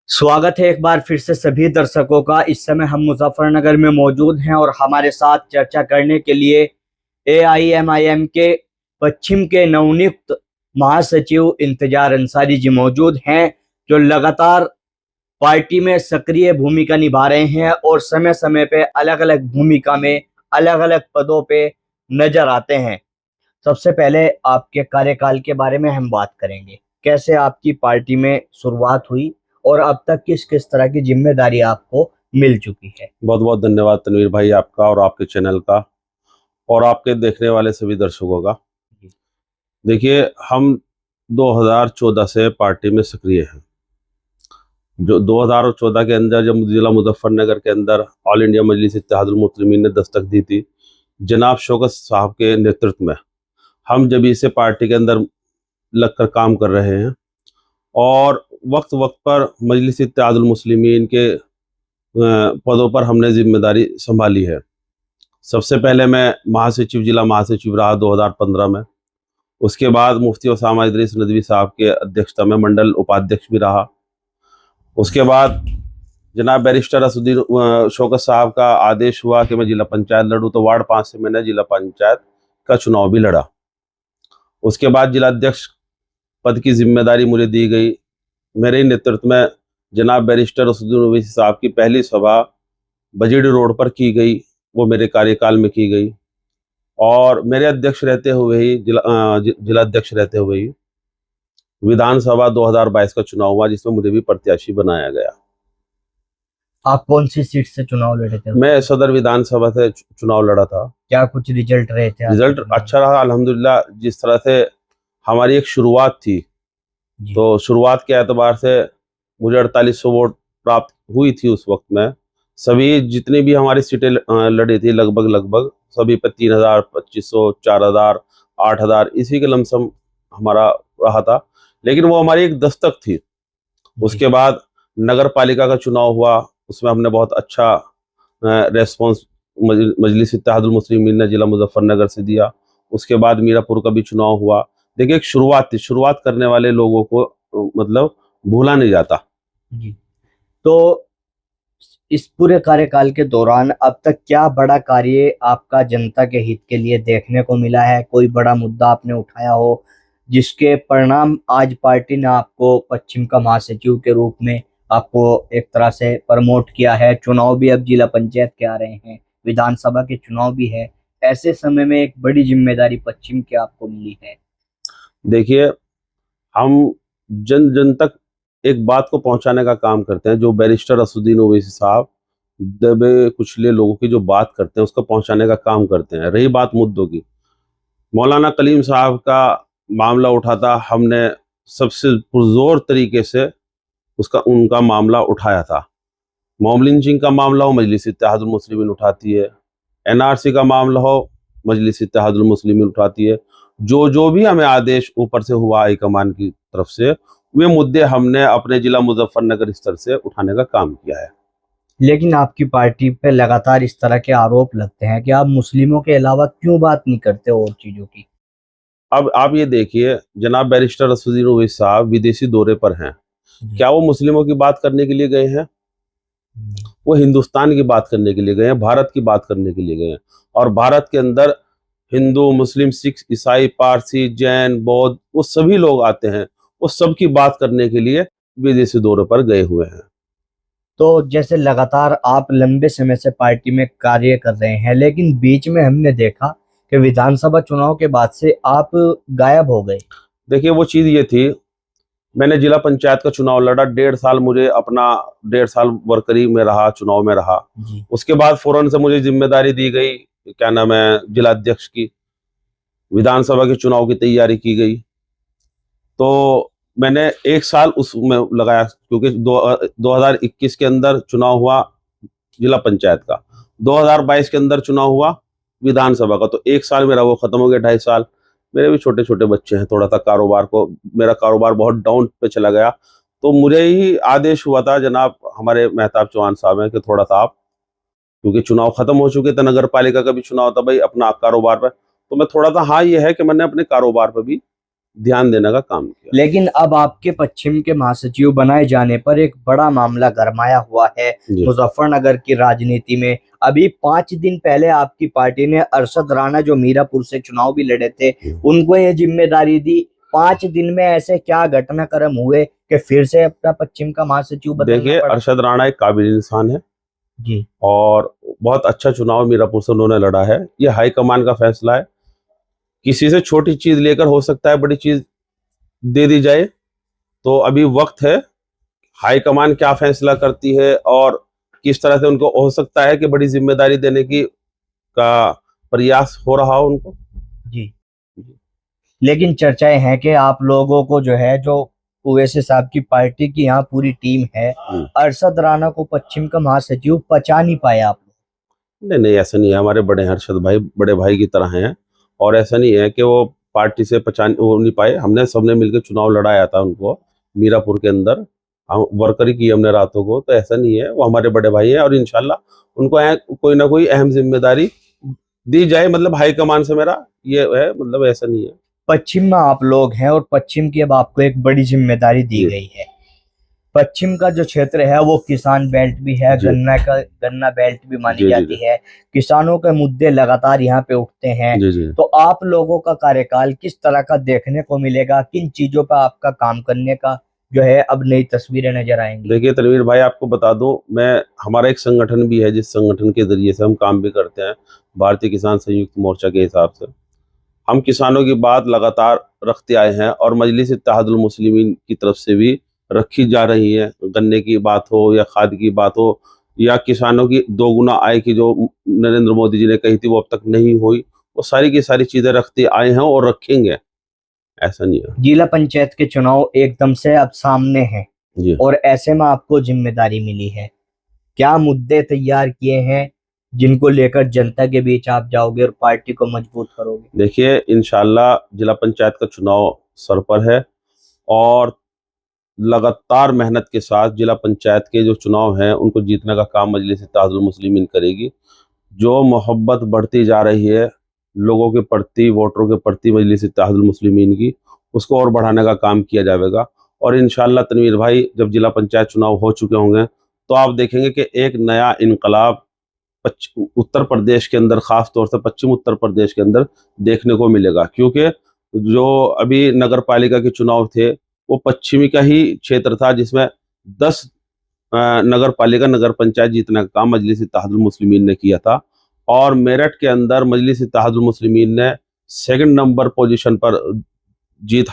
स्वागत है एक बार फिर से सभी दर्शकों का। इस समय हम मुजफ्फरनगर में मौजूद हैं और हमारे साथ चर्चा करने के लिए एआईएमआईएम के पश्चिम के नवनियुक्त महासचिव इंतजार अंसारी जी मौजूद हैं, जो लगातार पार्टी में सक्रिय भूमिका निभा रहे हैं और समय समय पे अलग अलग भूमिका में अलग अलग पदों पे नजर आते हैं। सबसे पहले आपके कार्यकाल के बारे में हम बात करेंगे। कैसे आपकी पार्टी में शुरुआत हुई और अब तक किस किस तरह की जिम्मेदारी आपको मिल चुकी है? बहुत बहुत धन्यवाद तनवीर भाई, आपका और आपके चैनल का और आपके देखने वाले सभी दर्शकों का। देखिए, हम 2014 से पार्टी में सक्रिय हैं। जो 2014 के अंदर जब जिला मुजफ्फरनगर के अंदर ऑल इंडिया मजलिस इत्तेहादुल मुस्लिमीन ने दस्तक दी थी जनाब शौकत साहब के नेतृत्व में, हम जब इसे पार्टी के अंदर लगकर काम कर रहे हैं और वक्त वक्त पर मजलिस इत्तेहादुल मुस्लिमीन के पदों पर हमने जिम्मेदारी संभाली है। सबसे पहले मैं महासचिव जिला महासचिव रहा 2015 में। उसके बाद मुफ्ती उसामा इदरीस नदवी साहब के अध्यक्षता में मंडल उपाध्यक्ष भी रहा। उसके बाद जनाब बैरिस्टर असुद्दीन शौकत साहब का आदेश हुआ कि मैं जिला पंचायत लड़ूँ, तो वार्ड 5 से मैंने जिला पंचायत का चुनाव भी लड़ा। उसके बाद जिला अध्यक्ष पद की जिम्मेदारी मुझे दी गई। मेरे नेतृत्व में जनाब बैरिस्टर असुद्दीन ओवैसी साहब की पहली सभा बजीड़ी रोड पर की गई, वो मेरे कार्यकाल में की गई। और मेरे अध्यक्ष रहते हुए ही जिला अध्यक्ष रहते हुए ही विधानसभा 2022 का चुनाव हुआ, जिसमें मुझे भी प्रत्याशी बनाया गया। आप कौन सी सीट से चुनाव लड़े थे? मैं सदर विधानसभा से चुनाव लड़ा था। क्या कुछ रिजल्ट रहे थे? रिजल्ट अच्छा रहा अल्हम्दुलिल्लाह। जिस तरह से हमारी एक शुरुआत थी, तो शुरुआत के एतबार से मुझे 4800 वोट प्राप्त हुई थी उस वक्त में। सभी जितनी भी हमारी सीटें लड़ी थी लगभग सभी पे 3000, 2500, 4000, 8000 इसी के लमसम हमारा रहा था, लेकिन वो हमारी एक दस्तक थी। उसके बाद नगर पालिका का चुनाव हुआ, उसमें हमने बहुत अच्छा रेस्पॉन्स मजलिस इत्तेहादुल मुस्लिमीन ने जिला मुजफ्फरनगर से दिया। उसके बाद मीरापुर का भी चुनाव हुआ। देखिए, एक शुरुआत थी, शुरुआत करने वाले लोगों को मतलब भूला नहीं जाता जी। तो इस पूरे कार्यकाल के दौरान अब तक क्या बड़ा कार्य आपका जनता के हित के लिए देखने को मिला है? कोई बड़ा मुद्दा आपने उठाया हो जिसके परिणाम आज पार्टी ने आपको पश्चिम का महासचिव के रूप में आपको एक तरह से प्रमोट किया है? चुनाव भी अब जिला पंचायत के आ रहे हैं, विधानसभा के चुनाव भी है, ऐसे समय में एक बड़ी जिम्मेदारी पश्चिम की आपको मिली है। देखिए, हम जन जन तक एक बात को पहुंचाने का काम करते हैं। जो बैरिस्टर असुद्दीन ओवैसी साहब दबे कुचले लोगों की जो बात करते हैं उसको पहुंचाने का काम करते हैं। रही बात मुद्दों की, मौलाना कलीम साहब का मामला उठा था, हमने सबसे पुरजोर तरीके से उनका मामला उठाया था। मॉब लिंचिंग का मामला हो, मजलिस इत्तेहादुल मुस्लिमीन उठाती है। एनआरसी का मामला हो, मजलिस इत्तेहादुल मुस्लिमीन उठाती है। जो भी हमें आदेश ऊपर से हुआ हाईकमान की तरफ से, वे मुद्दे हमने अपने जिला मुजफ्फरनगर स्तर से उठाने का काम किया है। लेकिन आपकी पार्टी पे लगातार इस तरह के आरोप लगते हैं कि आप मुस्लिमों के अलावा क्यों बात नहीं करते और चीजों की? अब आप ये देखिए, जनाब बैरिस्टर असुद्दीन ओवैसी साहब विदेशी दौरे पर हैं। क्या वो मुस्लिमों की बात करने के लिए गए हैं? वो हिंदुस्तान की बात करने के लिए गए हैं, भारत की बात करने के लिए गए हैं। और भारत के अंदर हिंदू, मुस्लिम, सिख, ईसाई, पारसी, जैन, बौद्ध, वो सभी लोग आते हैं। वो सब की बात करने के लिए विदेशी दौरे पर गए हुए हैं। तो जैसे लगातार आप लंबे समय से पार्टी में कार्य कर रहे हैं, लेकिन बीच में हमने देखा कि विधानसभा चुनाव के बाद से आप गायब हो गए। देखिए, वो चीज़ ये थी, मैंने जिला पंचायत का चुनाव लड़ा, 1.5 साल मुझे अपना 1.5 साल वर्करी में रहा, चुनाव में रहा। उसके बाद फौरन से मुझे जिम्मेदारी दी गई, क्या नाम है, जिला अध्यक्ष की। विधानसभा के चुनाव की तैयारी की गई, तो मैंने 1 साल उसमें लगाया, क्योंकि 2021 के अंदर चुनाव हुआ जिला पंचायत का, 2022 के अंदर चुनाव हुआ विधानसभा का, तो 1 साल मेरा वो खत्म हो गया, 2.5 साल। मेरे भी छोटे छोटे बच्चे हैं, थोड़ा सा मेरा कारोबार बहुत डाउन पे चला गया। तो मुझे ही आदेश हुआ था, जनाब हमारे मेहताब चौहान साहब हैं, कि थोड़ा सा आप, क्योंकि चुनाव खत्म हो चुके थे, नगर पालिका का भी चुनाव था भाई, अपना कारोबार पर, तो मैं थोड़ा सा, हाँ ये है कि मैंने अपने कारोबार पर भी ध्यान देने का काम किया। लेकिन अब आपके पश्चिम के महासचिव बनाए जाने पर एक बड़ा मामला गरमाया हुआ है जी। मुजफ्फरनगर की राजनीति में। अभी 5 दिन पहले आपकी पार्टी ने अरशद राणा, जो मीरापुर से चुनाव भी लड़े थे, उनको ये जिम्मेदारी दी। 5 दिन में ऐसे क्या घटनाक्रम हुए कि फिर से अपना पश्चिम का महासचिव बदलना देखिए, पड़ा? अरशद राणा एक काबिल इंसान है जी, और बहुत अच्छा चुनाव मीरापुर से उन्होंने लड़ा है। ये हाईकमान का फैसला है। किसी से छोटी चीज लेकर हो सकता है बड़ी चीज दे दी जाए, तो अभी वक्त है। हाईकमान क्या फैसला करती है और किस तरह से उनको हो सकता है कि बड़ी जिम्मेदारी देने की का प्रयास हो रहा हो उनको। जी। लेकिन चर्चाएं हैं कि आप लोगों को जो है, जो ओवैसी साहब की पार्टी की यहाँ पूरी टीम है, अरशद राणा को पश्चिम का महासचिव पचा नहीं पाए आप लोग। नहीं नहीं, ऐसा नहीं है। हमारे बड़े हर्षद भाई बड़े भाई की तरह हैं और ऐसा नहीं है कि वो पार्टी से हो नहीं पाए। हमने सबने मिलकर चुनाव लड़ाया था उनको मीरापुर के अंदर, हम वर्करी की हमने रातों को। तो ऐसा नहीं है, वो हमारे बड़े भाई हैं और इंशाल्लाह उनको कोई ना कोई अहम जिम्मेदारी दी जाए। मतलब हाईकमान से मेरा ये है, मतलब ऐसा नहीं है। पश्चिम में आप लोग हैं और पश्चिम की अब आपको एक बड़ी जिम्मेदारी दी गई है। पश्चिम का जो क्षेत्र है वो किसान बेल्ट भी है, गन्ना बेल्ट भी मानी जाती है। किसानों के मुद्दे लगातार यहाँ पे उठते हैं। तो आप लोगों का कार्यकाल किस तरह का देखने को मिलेगा? किन चीजों पर आपका काम करने का जो है अब नई तस्वीरें नजर आएंगी? देखिए तनवीर भाई, आपको बता दूं, हमारा एक संगठन भी है जिस संगठन के जरिए से हम काम भी करते हैं, भारतीय किसान संयुक्त मोर्चा के हिसाब से। हम किसानों की बात लगातार रखते आए हैं और मजलिस इत्तेहादुल मुस्लिमीन की तरफ से भी रखी जा रही है। गन्ने की बात हो या खाद की बात हो या किसानों की 2 गुना आय की जो नरेंद्र मोदी जी ने कही थी वो अब तक नहीं हुई, वो सारी की सारी चीजें रखते आए हैं और रखेंगे। ऐसा नहीं है। जिला पंचायत के चुनाव एकदम से अब सामने हैं जी। और ऐसे में आपको जिम्मेदारी मिली है। क्या मुद्दे तैयार किए हैं जिनको लेकर जनता के बीच आप जाओगे और पार्टी को मजबूत करोगे? देखिए, इंशाल्लाह जिला पंचायत का चुनाव सर पर है और लगातार मेहनत के साथ जिला पंचायत के जो चुनाव हैं उनको जीतने का काम मजलिस इत्तेहादुल मुस्लिमीन करेगी। जो मोहब्बत बढ़ती जा रही है लोगों के प्रति, वोटरों के प्रति मजलिस इत्तेहादुल मुस्लिमीन की, उसको और बढ़ाने का काम किया जाएगा। और इंशाल्लाह तनवीर भाई, जब जिला पंचायत चुनाव हो चुके होंगे तो आप देखेंगे कि एक नया इनकलाब उत्तर प्रदेश के अंदर, खास तौर से पश्चिम उत्तर प्रदेश के अंदर देखने को मिलेगा। क्योंकि जो अभी नगर पालिका के चुनाव थे वो पश्चिमी का ही क्षेत्र था जिसमें 10 नगर पालिका, नगर पंचायत जीतने का काम मजलिस इत्तेहादुल मुस्लिमीन ने किया था और मेरठ के अंदर मजलिस इत्तेहादुल मुस्लिमीन ने 2nd नंबर पोजीशन पर जीत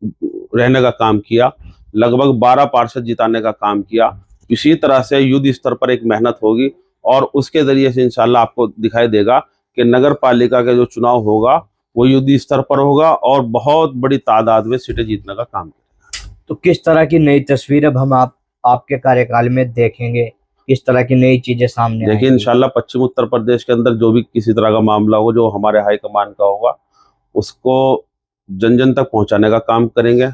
रहने का काम किया। लगभग 12 पार्षद जिताने का काम किया। इसी तरह से युद्ध स्तर पर एक मेहनत होगी और उसके जरिए से इंशाल्लाह आपको दिखाई देगा कि नगर पालिका का जो चुनाव होगा वो युद्ध स्तर पर होगा और बहुत बड़ी तादाद में सीटें जीतने का काम करेगा। तो किस तरह की नई तस्वीर अब हम आपके कार्यकाल में देखेंगे? किस तरह की नई चीजें सामने आएंगी? देखिए, इंशाल्लाह पश्चिम उत्तर प्रदेश के अंदर जो भी किसी तरह का मामला होगा, जो हमारे हाईकमान का होगा, उसको जन जन तक पहुंचाने का काम करेंगे।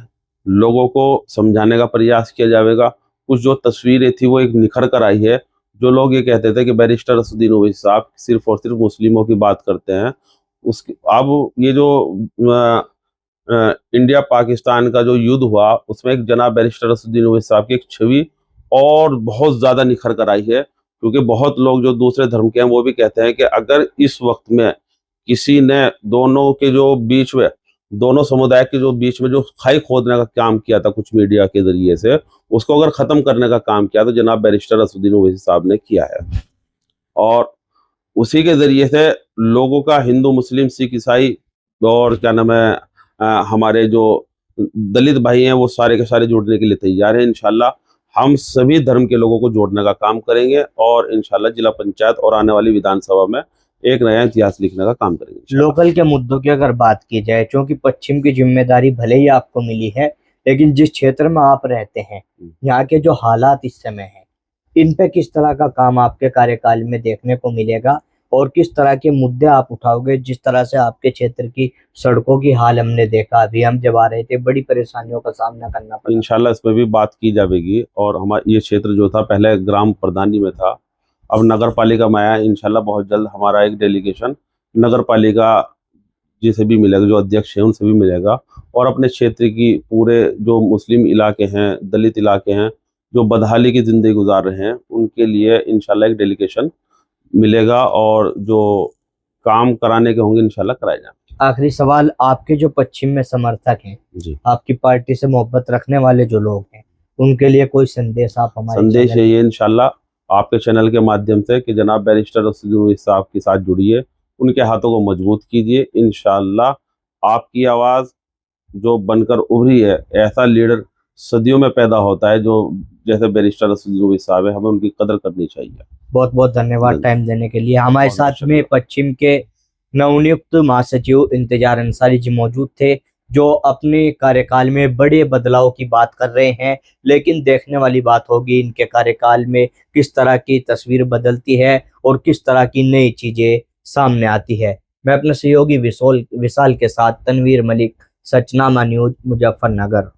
लोगों को समझाने का प्रयास किया जाएगा। कुछ जो तस्वीरें थी वो एक निखर कर आई है। जो लोग ये कहते थे कि बैरिस्टर असदुद्दीन ओवैसी साहब सिर्फ और सिर्फ मुस्लिमों की बात करते हैं, उसकी अब ये जो इंडिया पाकिस्तान का जो युद्ध हुआ उसमें एक जनाब बैरिस्टर असदुद्दीन ओवैसी साहब की एक छवि और बहुत ज्यादा निखर कर आई है। क्योंकि बहुत लोग जो दूसरे धर्म के हैं वो भी कहते हैं कि अगर इस वक्त में किसी ने दोनों के जो बीच में, दोनों समुदाय के जो बीच में जो खाई खोदने का काम किया था कुछ मीडिया के जरिए से, उसको अगर खत्म करने का काम किया तो जनाब बैरिस्टर असदुद्दीन ओवैसी साहब ने किया है। और उसी के जरिए से लोगों का, हिंदू मुस्लिम सिख ईसाई और क्या नाम है, हमारे जो दलित भाई हैं वो सारे के सारे जुड़ने के लिए तैयार हैं। इंशाल्लाह हम सभी धर्म के लोगों को जोड़ने का काम करेंगे और इंशाल्लाह जिला पंचायत और आने वाली विधानसभा में एक नया इतिहास लिखने का काम करेंगे। लोकल के मुद्दों की अगर बात की जाए, क्योंकि पश्चिम की जिम्मेदारी भले ही आपको मिली है, लेकिन जिस क्षेत्र में आप रहते हैं यहाँ के जो हालात इस समय हैं, इन पे किस तरह का काम आपके कार्यकाल में देखने को मिलेगा और किस तरह के मुद्दे आप उठाओगे? जिस तरह से आपके क्षेत्र की सड़कों की हाल हमने देखा, अभी हम जब आ रहे थे बड़ी परेशानियों का सामना करना पड़ा। इंशाल्लाह इसमें भी बात की जाएगी। और हमारा ये क्षेत्र जो था पहले ग्राम प्रधानी में था, अब नगर पालिका में आया। इंशाल्लाह बहुत जल्द हमारा एक डेलीगेशन नगर पालिका जिसे भी मिलेगा, जो अध्यक्ष हैं उनसे भी मिलेगा, और अपने क्षेत्र की पूरे जो मुस्लिम इलाके हैं, दलित इलाके हैं, जो बदहाली की ज़िंदगी गुजार रहे हैं, उनके लिए इंशाल्लाह एक डेलीगेशन मिलेगा और जो काम कराने के होंगे इंशाल्लाह कराए जाएंगे। आखिरी सवाल, आपके जो पश्चिम में समर्थक हैं, जी, आपकी पार्टी से मोहब्बत रखने वाले जो लोग हैं, उनके लिए कोई संदेश आप हमारे संदेश चैनल यही है इंशाल्लाह आपके चैनल के माध्यम से कि जनाब बैरिस्टर असदुद्दीन साहब के साथ जुड़िए, उनके हाथों को मजबूत कीजिए। इंशाल्लाह आपकी आवाज़ जो बनकर उभरी है, ऐसा लीडर सदियों में पैदा होता है जो जैसे बैरिस्टर असदुद्दीन साहब है, हमें उनकी कदर करनी चाहिए। बहुत बहुत धन्यवाद टाइम देने के लिए। हमारे बहुत साथ में शुक्रिया। पश्चिम के नवनियुक्त महासचिव इंतजार अंसारी जी मौजूद थे, जो अपने कार्यकाल में बड़े बदलाव की बात कर रहे हैं, लेकिन देखने वाली बात होगी इनके कार्यकाल में किस तरह की तस्वीर बदलती है और किस तरह की नई चीजें सामने आती है। मैं अपने सहयोगी विशाल के साथ तनवीर मलिक, सचनामा न्यूज, मुजफ्फरनगर।